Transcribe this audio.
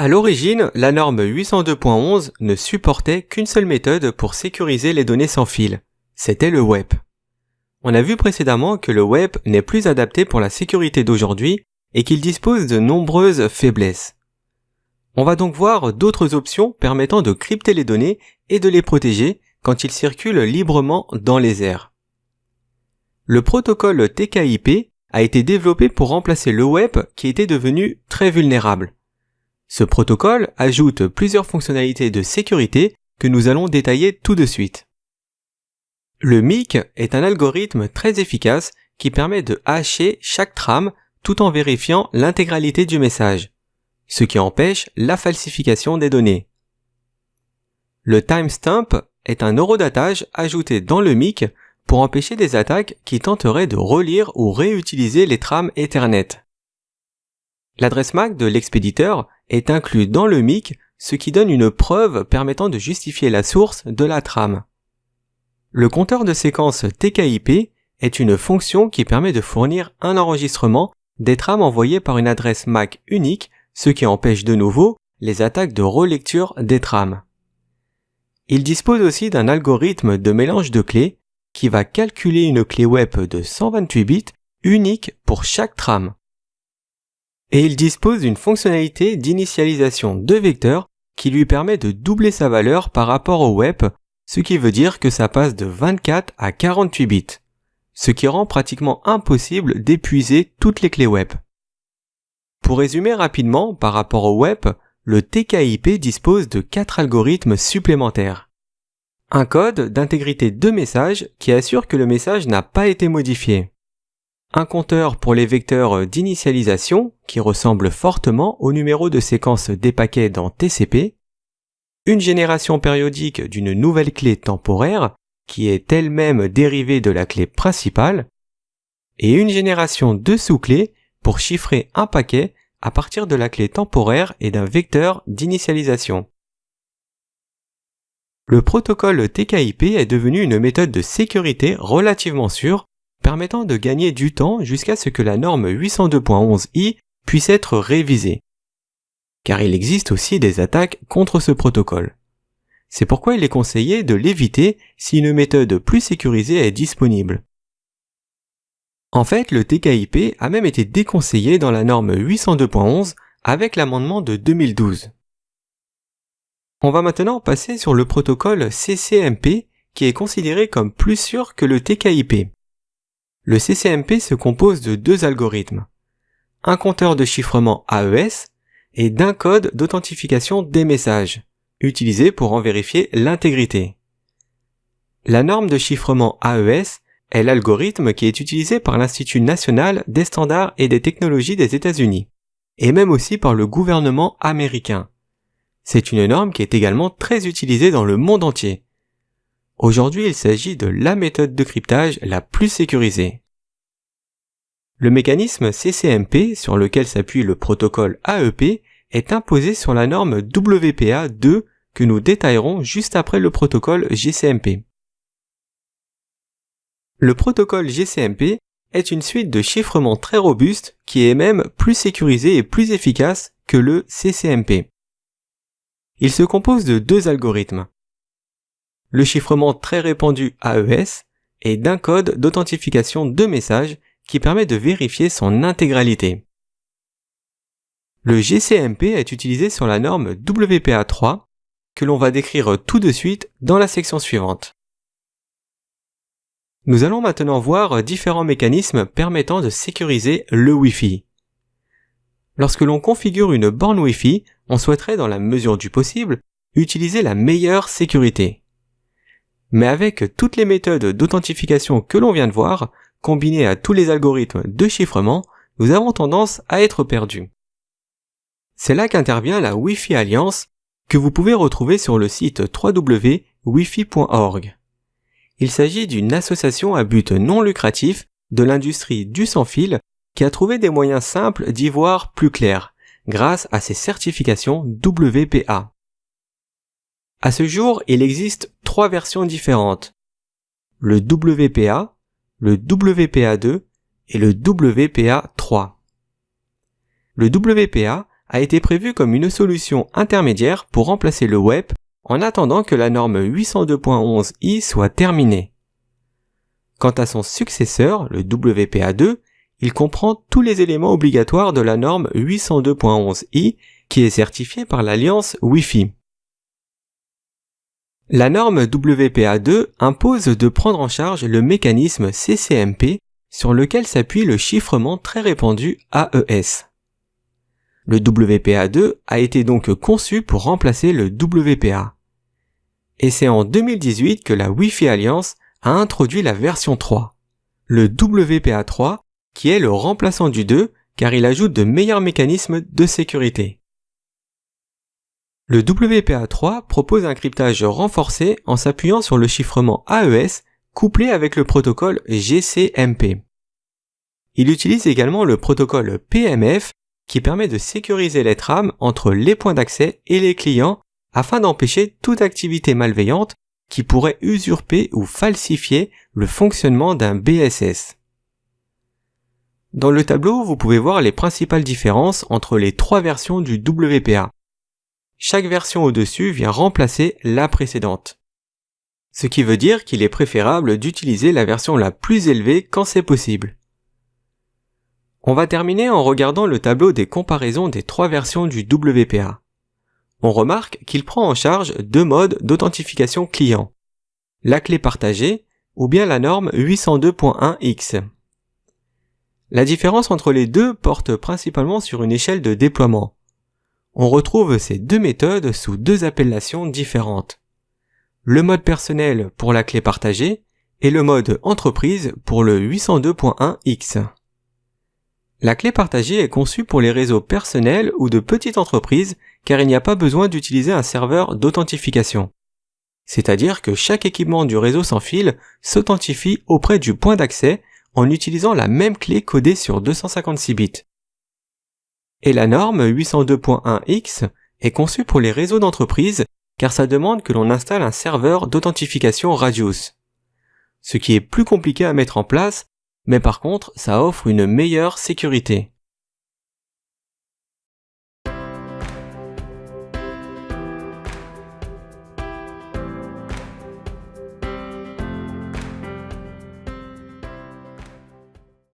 À l'origine, la norme 802.11 ne supportait qu'une seule méthode pour sécuriser les données sans fil. C'était le web. On a vu précédemment que le web n'est plus adapté pour la sécurité d'aujourd'hui et qu'il dispose de nombreuses faiblesses. On va donc voir d'autres options permettant de crypter les données et de les protéger quand ils circulent librement dans les airs. Le protocole TKIP a été développé pour remplacer le web qui était devenu très vulnérable. Ce protocole ajoute plusieurs fonctionnalités de sécurité que nous allons détailler tout de suite. Le MIC est un algorithme très efficace qui permet de hasher chaque trame tout en vérifiant l'intégralité du message, ce qui empêche la falsification des données. Le timestamp est un horodatage ajouté dans le MIC pour empêcher des attaques qui tenteraient de relire ou réutiliser les trames Ethernet. L'adresse MAC de l'expéditeur est inclue dans le MIC, ce qui donne une preuve permettant de justifier la source de la trame. Le compteur de séquence TKIP est une fonction qui permet de fournir un enregistrement des trames envoyées par une adresse MAC unique, ce qui empêche de nouveau les attaques de relecture des trames. Il dispose aussi d'un algorithme de mélange de clés qui va calculer une clé web de 128 bits unique pour chaque trame. Et il dispose d'une fonctionnalité d'initialisation de vecteurs qui lui permet de doubler sa valeur par rapport au web, ce qui veut dire que ça passe de 24 à 48 bits, ce qui rend pratiquement impossible d'épuiser toutes les clés web. Pour résumer rapidement par rapport au web, le TKIP dispose de 4 algorithmes supplémentaires. Un code d'intégrité de message qui assure que le message n'a pas été modifié. Un compteur pour les vecteurs d'initialisation qui ressemble fortement au numéro de séquence des paquets dans TCP. Une génération périodique d'une nouvelle clé temporaire qui est elle-même dérivée de la clé principale. Et une génération de sous-clés pour chiffrer un paquet à partir de la clé temporaire et d'un vecteur d'initialisation. Le protocole TKIP est devenu une méthode de sécurité relativement sûre, permettant de gagner du temps jusqu'à ce que la norme 802.11i puisse être révisée. Car il existe aussi des attaques contre ce protocole. C'est pourquoi il est conseillé de l'éviter si une méthode plus sécurisée est disponible. En fait, le TKIP a même été déconseillé dans la norme 802.11 avec l'amendement de 2012. On va maintenant passer sur le protocole CCMP qui est considéré comme plus sûr que le TKIP. Le CCMP se compose de 2 algorithmes, un compteur de chiffrement AES et d'un code d'authentification des messages, utilisé pour en vérifier l'intégrité. La norme de chiffrement AES est l'algorithme qui est utilisé par l'Institut national des standards et des technologies des États-Unis, et même aussi par le gouvernement américain. C'est une norme qui est également très utilisée dans le monde entier. Aujourd'hui, il s'agit de la méthode de cryptage la plus sécurisée. Le mécanisme CCMP, sur lequel s'appuie le protocole AEP, est imposé sur la norme WPA2 que nous détaillerons juste après le protocole GCMP. Le protocole GCMP est une suite de chiffrement très robuste qui est même plus sécurisé et plus efficace que le CCMP. Il se compose de 2 algorithmes. Le chiffrement très répandu AES et d'un code d'authentification de messages qui permet de vérifier son intégralité. Le GCMP est utilisé sur la norme WPA3 que l'on va décrire tout de suite dans la section suivante. Nous allons maintenant voir différents mécanismes permettant de sécuriser le Wi-Fi. Lorsque l'on configure une borne Wi-Fi, on souhaiterait dans la mesure du possible utiliser la meilleure sécurité. Mais avec toutes les méthodes d'authentification que l'on vient de voir, combinées à tous les algorithmes de chiffrement, nous avons tendance à être perdus. C'est là qu'intervient la Wi-Fi Alliance, que vous pouvez retrouver sur le site www.wifi.org. Il s'agit d'une association à but non lucratif de l'industrie du sans-fil qui a trouvé des moyens simples d'y voir plus clair, grâce à ses certifications WPA. À ce jour, il existe 3 versions différentes. Le WPA, le WPA2 et le WPA3. Le WPA a été prévu comme une solution intermédiaire pour remplacer le WEP en attendant que la norme 802.11i soit terminée. Quant à son successeur, le WPA2, il comprend tous les éléments obligatoires de la norme 802.11i qui est certifiée par l'Alliance Wi-Fi. La norme WPA2 impose de prendre en charge le mécanisme CCMP sur lequel s'appuie le chiffrement très répandu AES. Le WPA2 a été donc conçu pour remplacer le WPA. Et c'est en 2018 que la Wi-Fi Alliance a introduit la version 3, le WPA3, qui est le remplaçant du 2 car il ajoute de meilleurs mécanismes de sécurité. Le WPA3 propose un cryptage renforcé en s'appuyant sur le chiffrement AES couplé avec le protocole GCMP. Il utilise également le protocole PMF qui permet de sécuriser les trames entre les points d'accès et les clients afin d'empêcher toute activité malveillante qui pourrait usurper ou falsifier le fonctionnement d'un BSS. Dans le tableau, vous pouvez voir les principales différences entre les trois versions du WPA. Chaque version au-dessus vient remplacer la précédente. Ce qui veut dire qu'il est préférable d'utiliser la version la plus élevée quand c'est possible. On va terminer en regardant le tableau des comparaisons des trois versions du WPA. On remarque qu'il prend en charge deux modes d'authentification client, la clé partagée ou bien la norme 802.1x. La différence entre les deux porte principalement sur une échelle de déploiement. On retrouve ces deux méthodes sous deux appellations différentes. Le mode personnel pour la clé partagée et le mode entreprise pour le 802.1x. La clé partagée est conçue pour les réseaux personnels ou de petites entreprises car il n'y a pas besoin d'utiliser un serveur d'authentification. C'est-à-dire que chaque équipement du réseau sans fil s'authentifie auprès du point d'accès en utilisant la même clé codée sur 256 bits. Et la norme 802.1x est conçue pour les réseaux d'entreprise car ça demande que l'on installe un serveur d'authentification Radius. Ce qui est plus compliqué à mettre en place, mais par contre ça offre une meilleure sécurité.